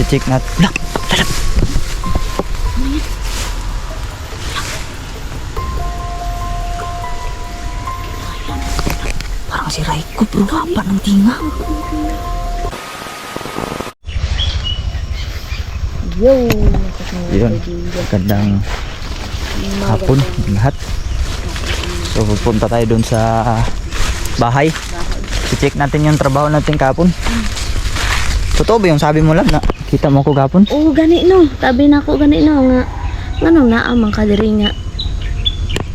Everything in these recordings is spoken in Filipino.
check natin. Lang, lalap. Parang si Raiko bro, haba ng tinga. Yo! Yun, gandang hapon lahat. So pupunta tayo dun sa bahay. I-check natin yung trabaho natin kapon. Totoo ba yung sabi mo lang na kita mo ko kapon? Oo, gani no. Tabi na ako gani no nga. Ngano na amang kadiri nga.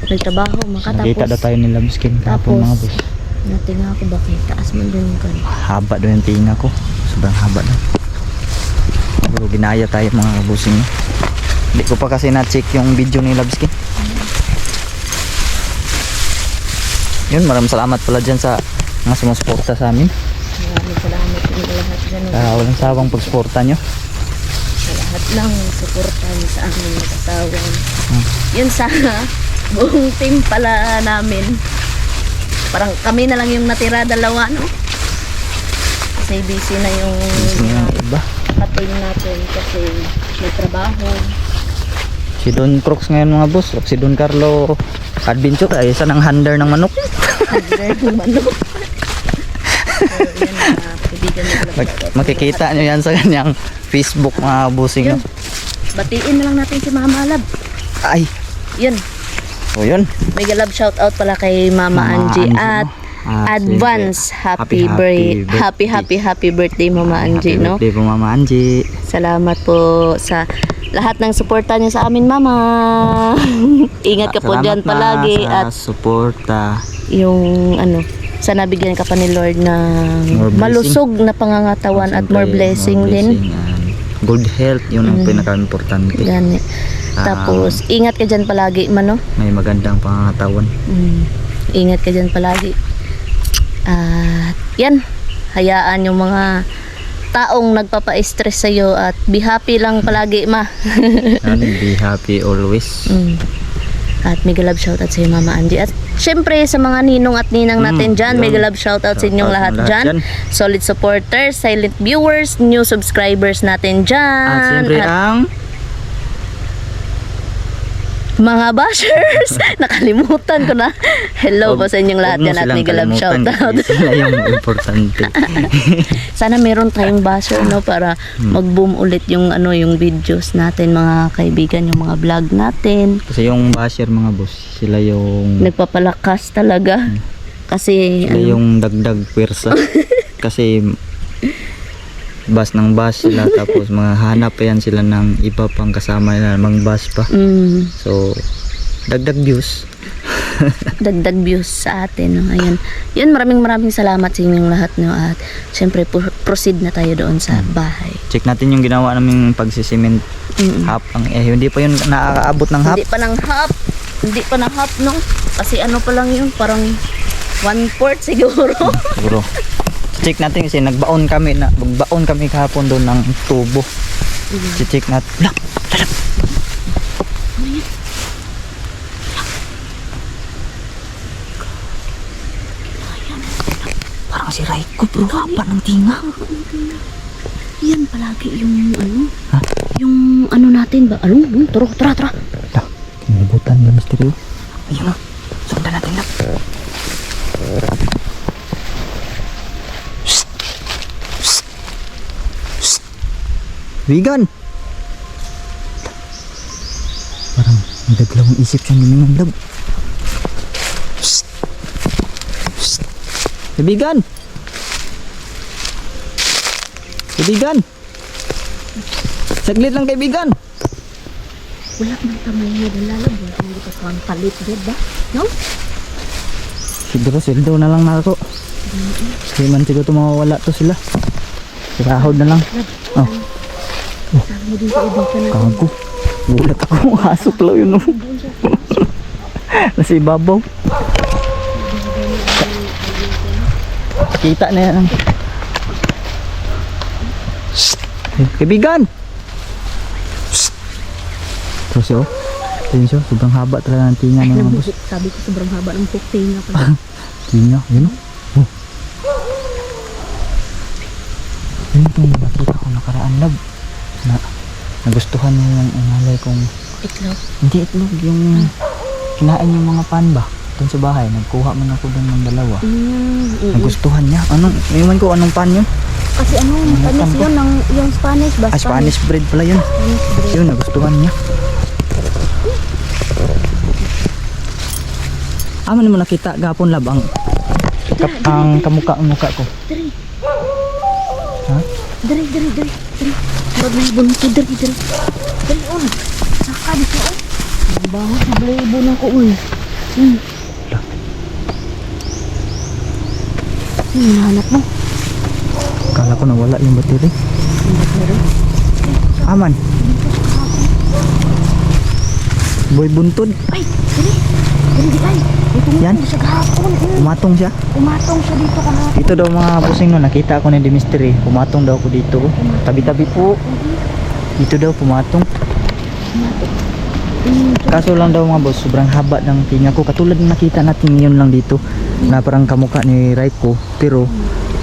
May trabaho makatapos. Nakita daw tayo nila miskin kapon mga boss. Natinga ako ba kay taas man dun kan. Haba doon yung tinga ko. Sobrang haba na. Pero ginaya tayo mga kabusing. Hindi ko pa kasi na-check yung video ni Labskin. Yun, maraming salamat pala dyan sa mga sumusuporta sa amin. Maraming salamat sa lahat dyan. Walang sawang pagsuporta nyo. Sa lahat ng suportan sa aming mag-asawa. Yun sa buong team pala namin. Parang kami na lang yung natira dalawa, no? Kasi busy na yung Iba. ka-team natin kasi may trabaho. Si Don Crooks ngayon mga boss. Si Don Carlo Adventure ay isa ng hunter ng manok. Hunter ng manok. So, yun na, kaibigan nila. Makikita nyo yan sa kanyang Facebook mga busing. Yun. Batiin na lang natin si Mama Lab. Ay, Yun. o yun. May galab shoutout pala kay Mama Angie at advance happy birthday Mama Angie, no? Happy birthday po Mama Angie. Salamat po sa lahat ng suporta niyo sa amin, Mama. Ingat ka po diyan palagi sa at suporta. yung sana bigyan ka pa ni Lord ng More blessing. malusog na pangangatawan at more blessing din. And good health, yun ang pinaka-importante. Gani. Tapos ingat ka diyan palagi, man, no? May magandang pangangatawan. Ingat ka diyan palagi. At yan, hayaan yung mga taong nagpapa-stress sa'yo at be happy lang palagi, ma. And be happy always. At mega love shoutout sa Mama Angie. At syempre sa mga ninong at ninang natin dyan, mega love shoutout sa inyong lahat dyan. Solid supporters, silent viewers, new subscribers natin dyan. At syempre ang mga bashers, nakalimutan ko na. Hello po sa inyong lahat dyan at mega love shoutout. Sila yung importante. Sana meron tayong basher, no, para mag-boom ulit yung yung videos natin, mga kaibigan, yung mga vlog natin. Kasi yung basher mga boss, sila yung Nagpapalakas talaga. Kasi sila yung dagdag pwersa. Kasi bus ng bus sila, tapos mga hanap pa yan sila ng iba pang kasama na mang bus pa. So dagdag views. Dagdag views sa atin, no? Ayun. Yun, maraming salamat sa inyong lahat, no? At syempre proceed na tayo doon sa bahay. Check natin yung ginawa naming pagsisiment. Half ang hindi pa yun nakakaabot ng half. Hindi pa ng half, no? Kasi pa lang yun, parang 1/4 siguro. Siguro. Check natin kasi nagbaon kami kahapon doon ng tubo. Check natin. Lang, lalap. Parang si Raiko bro, haba ng tinga. Yan palagi yung Ha? yung natin ba? Tara. Kinibutan yung misteryo. Ayun na, sundan natin na. Vegan! Parang nagdaglawang isip siya ng lab. Kaibigan! Kaibigan! Saglit lang kaibigan! wala man tamay niya dalalab. Wala man dito sa palit, ba? No? Siguro sildo na lang na ako. Hindi man siguro mawawala to sila. Sirahod na lang. Oh. Sabi mo din sa ibigan na. Kago. Gulat ako. Asok lang yun. Nasa ibabaw. Kita na yan. Kaibigan! Terus yun. Tingnan siya. Sobrang haba talaga ng tinga ng mga boss. Sabi ko sobrang haba ng tinga pala. Tinga. Yun o. Oh. Yun itong nakita ko nakaraan, love. Na, nagustuhan niya yung inalay kong... Itlog. Hindi itlog, yung kinain yung mga pan ba? Doon sa bahay, nagkuha man ako doon ng dalawa. Nagustuhan niya. Anong, iwan ko, anong pan yun? Kasi ano, panis yun, yung Spanish ba? Ah, Spanish bread pala yun. Spanish bread. Yun, nagustuhan niya. Aman mo nakita gapon lab ang kamukha ko. Dari. Ha? Dari. Huwag na bunso, dari. Dari, on. Saka dito, on. Ang baho sa blebo na ko, uy. Hinahanap mo. Kala ko nawala yung battery. Ang battery. Aman. Boy buntod. Ay, dari. Dari, ay. Yan? Siya kahapon. Pumatong siya. Umatong siya dito kahapon. Dito daw mga busing no, nakita ako ni Mystery. Pumatong daw ako dito. Tabi-tabi po. Dito daw pumatong. Kaso lang daw mga boss, sobrang haba ng tinga ko. Katulad ng nakita natin ngayon lang dito. Na parang kamukha ni Raiko. Pero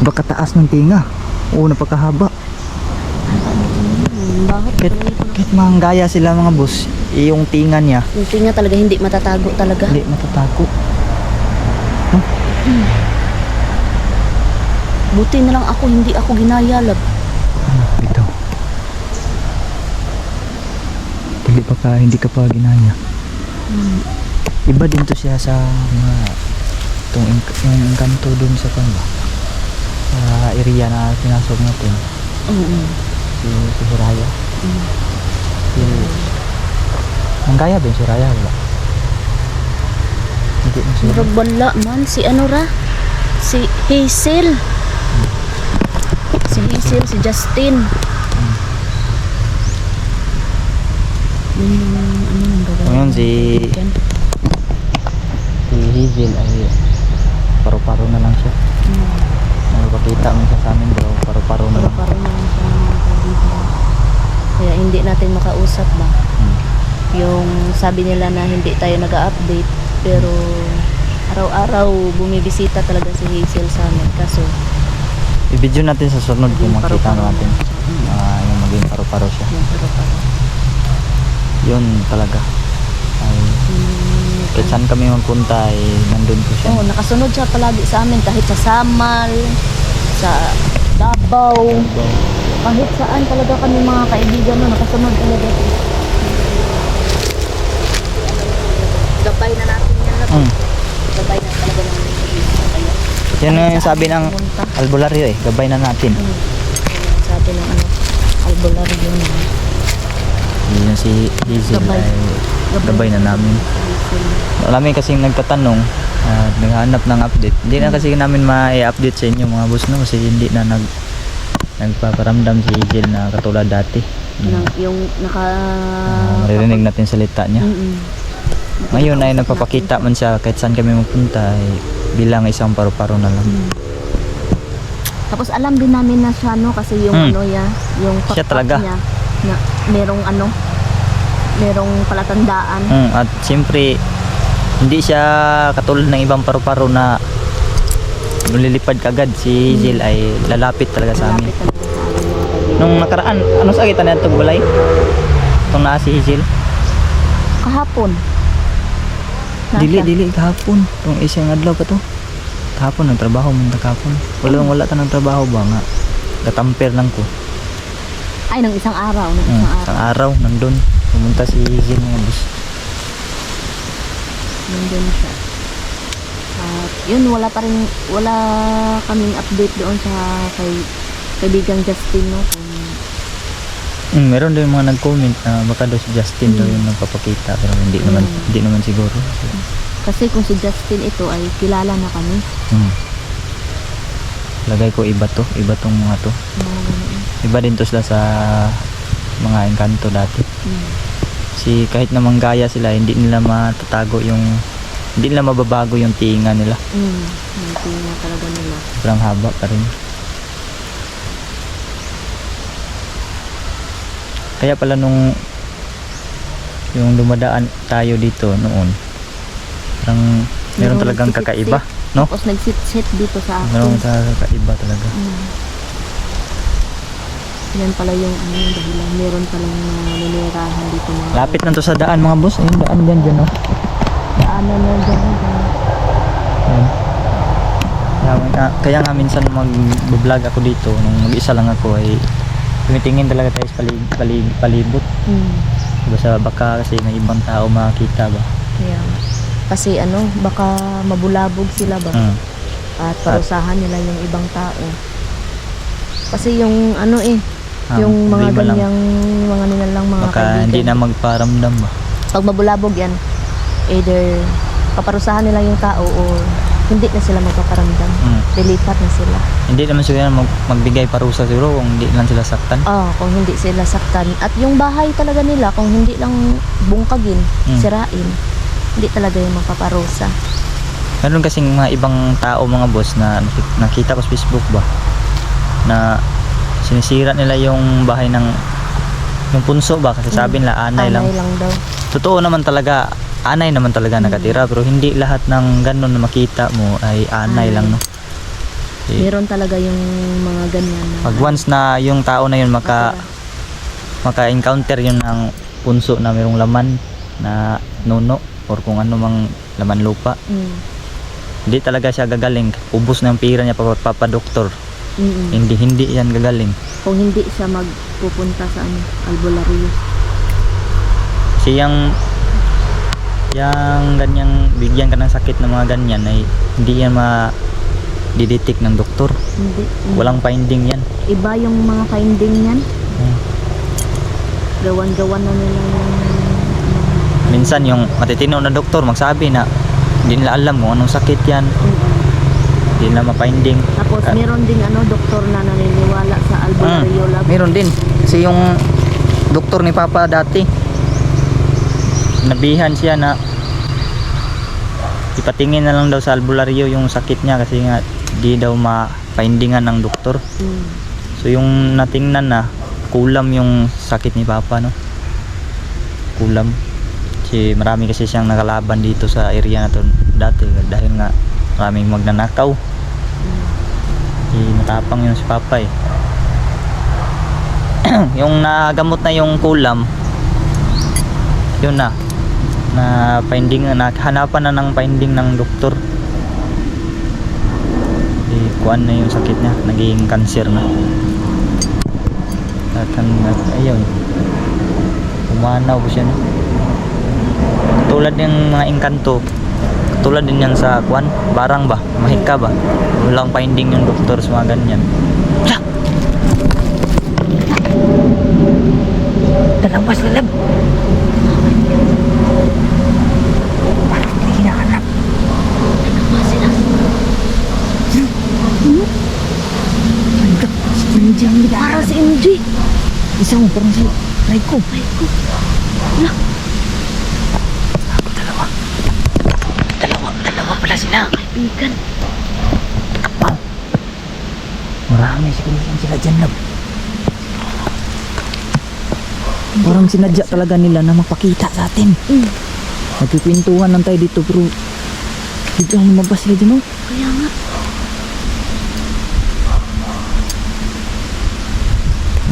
baka taas ng tinga. Oo, napakahaba. Bakit? Kahit manggaya sila mga boss, yung tinga niya, Yung tinga talaga hindi matatago talaga. hindi matatako. Buti na lang ako, hindi ako ginayalab. Ito. Hindi ka pa ginaya. Iba din to siya sa mga yung kanto dun sa kanba. Sa area na pinasok natin. Si Hiraya. Manggaya ba yung si Hiraya? Wala. Hindi mo siya. Murag wala man. Si ano ra? Si Hazel. Si Hazel, si Justin. Ano nang gagawin? Ngayon si Hazel ay paro-paro na lang siya. Napakita mo siya sa amin bro, paro-paro na lang. Paro-paro na lang siya mga kaibigan. Kaya hindi natin makausap ba? Yung sabi nila na hindi tayo nag-update pero araw-araw bumibisita talaga si Hazel sa amin. Kaso I-video natin sa sunod kung Maging makita paro-paro natin. Yung maging paro-paro siya. yung paro-paro. Yun talaga. Ay, kahit saan kami magpunta ay nandun ko siya. Oo, nakasunod siya palagi sa amin kahit sa Samal, sa Davao, kahit saan talaga kami mga kaibigan no, nakasunod talaga. Gabay na natin yan na. Gabay na talaga namin. Yan na yung sabi ng albularyo eh. Gabay na natin. Sabi ng ano, albularyo na. Yun si Hazel Gabay. ay gabay na namin. Marami kasing nagtatanong at naghahanap ng update. Hindi na kasi namin ma-update sa inyo mga boss no kasi hindi na nagpaparamdam si Hazel na katulad dati. Yung naka... Maririnig natin salita niya. Ngayon ay nagpapakita man siya kahit saan kami magpunta ay bilang isang paro-paro na lang. Tapos alam din namin na siya no kasi yung ano ya, yung Siya pakpak talaga. niya na merong palatandaan. At siyempre hindi siya katulad ng ibang paro-paro na lilipad kagad. Si Hazel ay lalapit talaga sa amin. Malapit talaga sa amin mga kaibigan. Nung nakaraan, ano sa kita na itong balay? Itong naa si Hazel? Kahapon. Nasa? Dili kahapon. Itong isang adlaw pa to. Kahapon nagtrabaho mo kahapon. Wala ta nagtrabaho ba nga. Gatamper lang ko. Ay, nung isang araw. Isang araw nandun. Pumunta si Hazel mga boss. Nandun siya. At yun, wala kaming update doon sa kaibigang Justin, no? Meron din mga nag-comment na baka daw si Justin daw yung nagpapakita pero hindi naman siguro. Kasi kung si Justin ito ay kilala na kami. Lagay ko iba tong mga to. Iba din to sila sa mga engkanto dati. Si kahit na manggaya sila, hindi nila matatago hindi nila mababago yung tinga nila. Yung tinga talaga nila. Sobrang haba pa rin. Kaya pala yung dumadaan tayo dito noon, parang meron talagang kakaiba, no? Tapos nagsit-sit dito sa akin. Meron kakaiba talaga. Yan pala yung ano, dahilan. Meron palang nanirahan dito mga... Lapit na to sa daan mga boss. Ayun, daan dyan, oh. Daanan na dyan. Ayun. Kaya nga minsan mag-vlog ako dito nung mag-isa lang ako ay tumitingin talaga tayo sa palibot. Baka kasi may ibang tao makakita ba. Kaya, kasi ano, baka mabulabog sila ba? At parusahan nila yung ibang tao. Kasi yung ano yung mga problema lang. ganyang mga nilalang mga Baka kaibigan. hindi na magparamdam ba. Pag mabulabog yan, either paparusahan nila yung tao or hindi na sila magpaparamdam. Dilipat na sila. Hindi naman siguro magbigay parusa siguro kung hindi lang sila saktan. Kung hindi sila saktan. At yung bahay talaga nila, kung hindi lang bungkagin, sirain, hindi talaga yung magpaparusa. Meron kasing mga ibang tao mga boss na nakita ko sa Facebook ba na sinisira nila yung bahay ng yung punso ba kasi sabi nila anay lang. Daw. Totoo naman talaga, anay naman talaga nakatira pero hindi lahat ng ganun na makita mo ay anay lang, no. Meron talaga yung mga ganyan na Pag once na yung tao na yun maka-encounter yun ng punso na mayroong laman na nuno or kung ano mang laman lupa, hindi talaga siya gagaling. Ubos na yung pira niya papadoktor. Hindi yan gagaling. Kung hindi siya magpupunta sa albularyo. Kasi yung ganyang bigyan ka ng sakit ng mga ganyan ay hindi yan ma-detect ng doktor. Hindi. Walang finding yan. Iba yung mga finding yan. Gawan-gawan na nila yung Minsan yung matitino na doktor magsabi na hindi nila alam kung anong sakit yan. Hindi nila ma-finding. Tapos meron ding doktor na naniniwala sa albularyo lab. Meron din. Kasi yung doktor ni Papa dati nabihan siya na ipatingin na lang daw sa albularyo yung sakit niya kasi nga di daw ma-findingan ng doktor. So yung natingnan na kulam yung sakit ni Papa, no. Kulam. Kasi marami kasi siyang nakalaban dito sa area na to dati dahil nga maraming magnanakaw. Matapang yun si Papa eh. Yung nagamot na yung kulam, yun na finding na hanapan na ng finding ng doktor. Kuan na yung sakit niya, naging cancer na. At ayun, umanaw po siya, no? Tulad ng mga engkanto, tulad din yan sa kuan, barang ba, mahika ba, walang finding yung doktor sa mga ganyan. Dalawas lalab. Hindi hinahanap. Para si MJ. Isang parang si Raiko. Dalawa pala sila. Kaibigan. Marami sila dyan, lab. Parang sinadya talaga nila na mapakita sa atin. Nagpipintuhan lang tayo dito pero biglang lumabas sila dyan, oh. Kaya nga.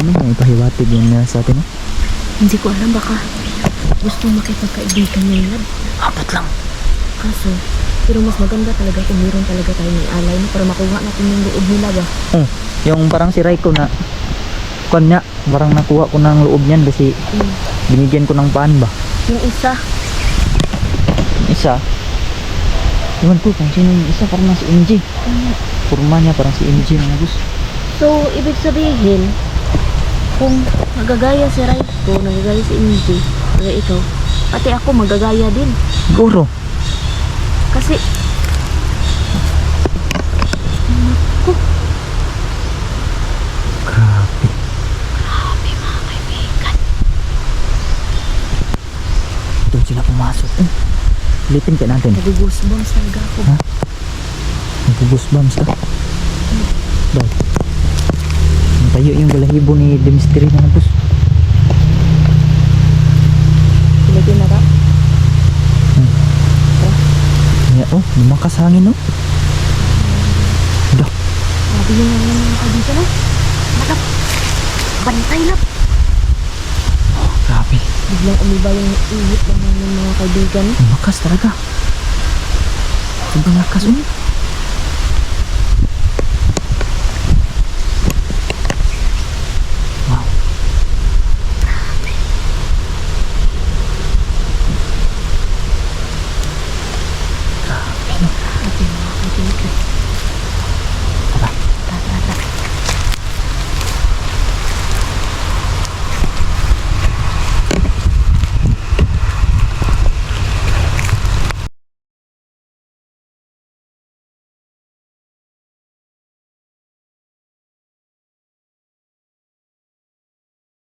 Ano ba ipahiwatig yun na sa atin, oh? Hindi ko alam, baka gusto makipagkaibigan niya lab. Abot lang. Kaso, pero mas maganda talaga kung meron talaga tayo ng alay no, para makuha natin yung loob nila ba? Yung parang si Raiko na kanya, parang nakuha ko ng loob niyan kasi binigyan ko ng paan ba? Yung isa, Iwan ko kung sino yung isa, parang si MJ. Purma niya parang si MJ mga gusto. so ibig sabihin, kung magagaya si Raiko, nagagaya si MJ, kaya ikaw, pati ako magagaya din. Siguro. Kasi, naku, Grabe. mga kaibigan. Doon sila pumasok. Ulitin ka natin. Nag-goosebumps talaga ako. Ha? Nag-goosebumps ka? Daw. Tayo yung balahibo ni Demistry mga boss. Ilagay na ka? Yeah, oh, lumakas hangin, oh. Dah. Sabi yung mga kaibigan no? Matap. Bantay na. Grabe. Biglang umiba yung ihip ng mga kaibigan. Ang lakas talaga. Sobrang lakas oh. Wow. Grabe no. Grabe mga kaibigan.